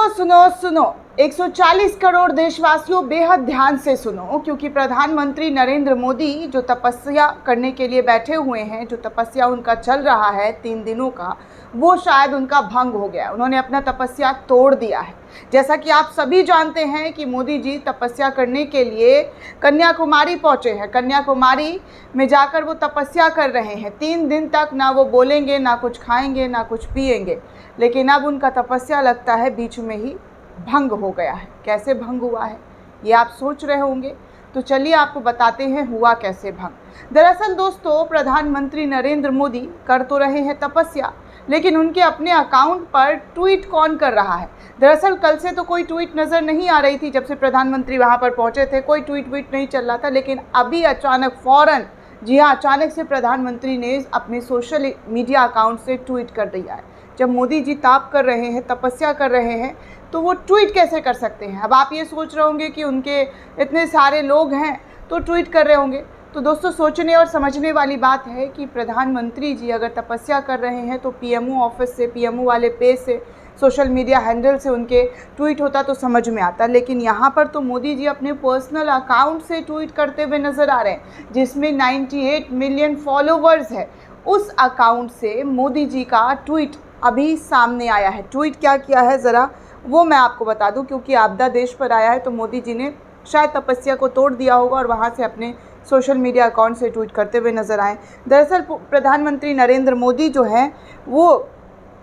सुनो सुनो 140 करोड़ देशवासियों बेहद ध्यान से सुनो, क्योंकि प्रधानमंत्री नरेंद्र मोदी जो तपस्या करने के लिए बैठे हुए हैं, जो तपस्या उनका चल रहा है 3 दिनों का, वो शायद उनका भंग हो गया। उन्होंने अपना तपस्या तोड़ दिया है। जैसा कि आप सभी जानते हैं कि मोदी जी तपस्या करने के लिए कन्याकुमारी पहुंचे हैं। कन्याकुमारी में जाकर वो तपस्या कर रहे हैं। 3 दिन तक ना वो बोलेंगे, ना कुछ खाएंगे, ना कुछ पिएंगे। लेकिन अब उनका तपस्या लगता है बीच में ही भंग हो गया है। कैसे भंग हुआ है ये आप सोच रहे होंगे, तो चलिए आपको बताते हैं हुआ कैसे भंग। दरअसल दोस्तों, प्रधानमंत्री नरेंद्र मोदी कर तो रहे हैं तपस्या, लेकिन उनके अपने अकाउंट पर ट्वीट कौन कर रहा है। दरअसल कल से तो कोई ट्वीट नज़र नहीं आ रही थी। जब से प्रधानमंत्री वहां पर पहुंचे थे कोई ट्वीट नहीं चल रहा था, लेकिन अभी अचानक फ़ौरन, जी हाँ, अचानक से प्रधानमंत्री ने अपने सोशल मीडिया अकाउंट से ट्वीट कर दिया है। जब मोदी जी ताप कर रहे हैं, तपस्या कर रहे हैं, तो वो ट्वीट कैसे कर सकते हैं। अब आप ये सोच रहे होंगे कि उनके इतने सारे लोग हैं तो ट्वीट कर रहे होंगे। तो दोस्तों, सोचने और समझने वाली बात है कि प्रधानमंत्री जी अगर तपस्या कर रहे हैं तो पीएमओ ऑफिस से, पीएमओ वाले पेज से, सोशल मीडिया हैंडल से उनके ट्वीट होता तो समझ में आता। लेकिन यहाँ पर तो मोदी जी अपने पर्सनल अकाउंट से ट्वीट करते हुए नज़र आ रहे हैं, जिसमें 98 मिलियन फॉलोवर्स है। उस अकाउंट से मोदी जी का ट्वीट अभी सामने आया है। ट्वीट क्या किया है ज़रा वो मैं आपको बता दूं, क्योंकि आपदा देश पर आया है तो मोदी जी ने शायद तपस्या को तोड़ दिया होगा और वहां से अपने सोशल मीडिया अकाउंट से ट्वीट करते हुए नज़र आए। दरअसल प्रधानमंत्री नरेंद्र मोदी जो हैं वो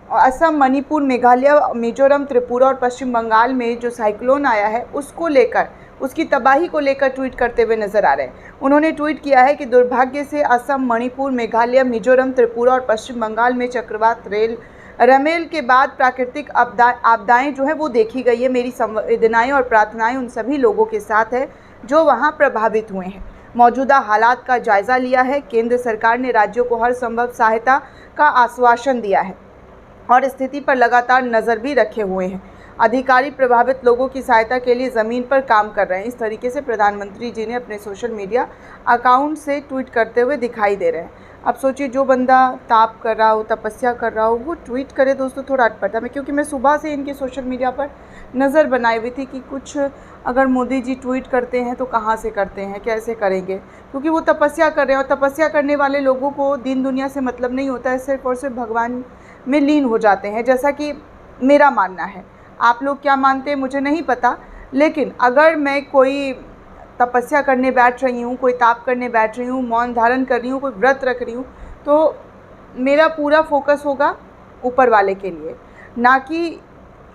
असम, मणिपुर, मेघालय, मिजोरम, त्रिपुरा और पश्चिम बंगाल में जो साइक्लोन आया है उसको लेकर, उसकी तबाही को लेकर ट्वीट करते हुए नज़र आ रहे हैं। उन्होंने ट्वीट किया है कि दुर्भाग्य से असम, मणिपुर, मेघालय, मिजोरम, त्रिपुरा और पश्चिम बंगाल में चक्रवात रमेल के बाद प्राकृतिक आपदाएं जो है वो देखी गई है। मेरी संवेदनाएं और प्रार्थनाएं उन सभी लोगों के साथ है जो वहां प्रभावित हुए हैं। मौजूदा हालात का जायज़ा लिया है। केंद्र सरकार ने राज्यों को हर संभव सहायता का आश्वासन दिया है और स्थिति पर लगातार नज़र भी रखे हुए हैं। अधिकारी प्रभावित लोगों की सहायता के लिए ज़मीन पर काम कर रहे हैं। इस तरीके से प्रधानमंत्री जी ने अपने सोशल मीडिया अकाउंट से ट्वीट करते हुए दिखाई दे रहे हैं। अब सोचिए, जो बंदा ताप कर रहा हो, तपस्या कर रहा हो, वो ट्वीट करे दोस्तों, थोड़ा अटपटा में, क्योंकि मैं सुबह से इनके सोशल मीडिया पर नज़र बनाई हुई थी कि कुछ अगर मोदी जी ट्वीट करते हैं तो कहाँ से करते हैं, कैसे करेंगे, क्योंकि वो तपस्या कर रहे हैं। और तपस्या करने वाले लोगों को दीन दुनिया से मतलब नहीं होता है, सिर्फ और सिर्फ भगवान में लीन हो जाते हैं, जैसा कि मेरा मानना है। आप लोग क्या मानते हैं मुझे नहीं पता, लेकिन अगर मैं कोई तपस्या करने बैठ रही हूँ, कोई ताप करने बैठ रही हूँ, मौन धारण कर रही हूँ, कोई व्रत रख रही हूँ, तो मेरा पूरा फोकस होगा ऊपर वाले के लिए, ना कि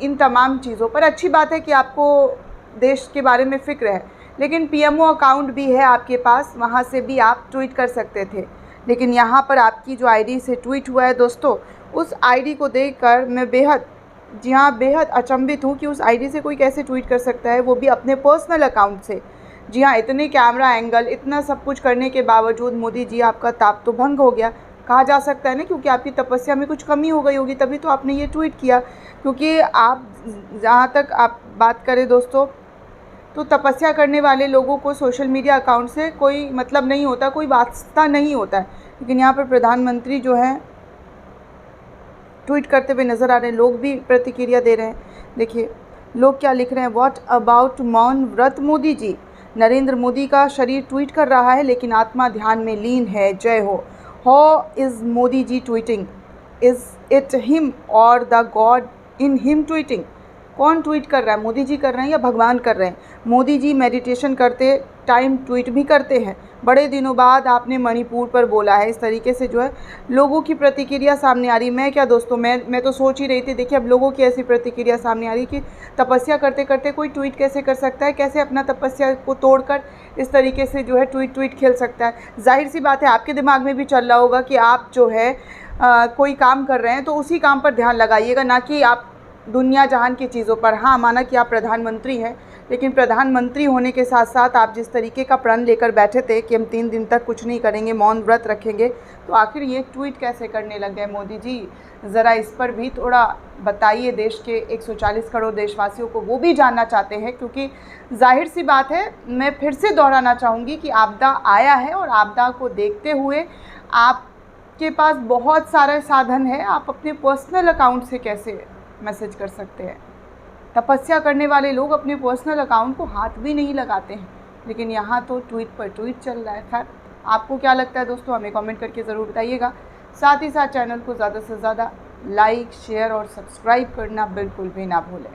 इन तमाम चीज़ों पर। अच्छी बात है कि आपको देश के बारे में फ़िक्र है, लेकिन पीएमओ अकाउंट भी है आपके पास, वहाँ से भी आप ट्वीट कर सकते थे। लेकिन यहाँ पर आपकी जो आईडी से ट्वीट हुआ है दोस्तों, उस आईडी को देखकर मैं बेहद अचंभित हूँ कि उस आईडी से कोई कैसे ट्वीट कर सकता है, वो भी अपने पर्सनल अकाउंट से। जी हाँ, इतने कैमरा एंगल, इतना सब कुछ करने के बावजूद मोदी जी आपका ताप तो भंग हो गया, कहा जा सकता है ना, क्योंकि आपकी तपस्या में कुछ कमी हो गई होगी, तभी तो आपने ये ट्वीट किया। क्योंकि आप, जहाँ तक आप बात करें दोस्तों, तो तपस्या करने वाले लोगों को सोशल मीडिया अकाउंट से कोई मतलब नहीं होता, कोई वास्ता नहीं होता है। लेकिन यहाँ पर प्रधानमंत्री जो हैं ट्वीट करते हुए नज़र आ रहे हैं, लोग भी प्रतिक्रिया दे रहे हैं। देखिए लोग क्या लिख रहे हैं। व्हाट अबाउट मौन व्रत मोदी जी। नरेंद्र मोदी का शरीर ट्वीट कर रहा है लेकिन आत्मा ध्यान में लीन है। जय हो। How is Modi ji tweeting? Is it him or the god in him tweeting? कौन ट्वीट कर रहा है, मोदी जी कर रहे हैं या भगवान कर रहे हैं? मोदी जी मेडिटेशन करते टाइम ट्वीट भी करते हैं। बड़े दिनों बाद आपने मणिपुर पर बोला है। इस तरीके से जो है लोगों की प्रतिक्रिया सामने आ रही। मैं क्या दोस्तों, मैं तो सोच ही रही थी, देखिए अब लोगों की ऐसी प्रतिक्रिया सामने आ रही कि तपस्या करते करते कोई ट्वीट कैसे कर सकता है, कैसे अपना तपस्या को तोड़कर इस तरीके से जो है ट्वीट खेल सकता है। जाहिर सी बात है आपके दिमाग में भी चल रहा होगा कि आप जो है कोई काम कर रहे हैं तो उसी काम पर ध्यान लगाइएगा, ना कि आप दुनिया जहान की चीज़ों पर। हाँ, माना कि आप प्रधानमंत्री हैं, लेकिन प्रधानमंत्री होने के साथ साथ आप जिस तरीके का प्रण लेकर बैठे थे कि हम 3 दिन तक कुछ नहीं करेंगे, मौन व्रत रखेंगे, तो आखिर ये ट्वीट कैसे करने लग गए मोदी जी? ज़रा इस पर भी थोड़ा बताइए। देश के 140 करोड़ देशवासियों को वो भी जानना चाहते हैं, क्योंकि जाहिर सी बात है, मैं फिर से दोहराना चाहूँगी कि आपदा आया है और आपदा को देखते हुए आपके पास बहुत सारे साधन है। आप अपने पर्सनल अकाउंट से कैसे मैसेज कर सकते हैं। तपस्या करने वाले लोग अपने पर्सनल अकाउंट को हाथ भी नहीं लगाते हैं, लेकिन यहाँ तो ट्वीट पर ट्वीट चल रहा है। खैर, आपको क्या लगता है दोस्तों, हमें कमेंट करके ज़रूर बताइएगा। साथ ही साथ चैनल को ज़्यादा से ज़्यादा लाइक, शेयर और सब्सक्राइब करना बिल्कुल भी ना भूलें।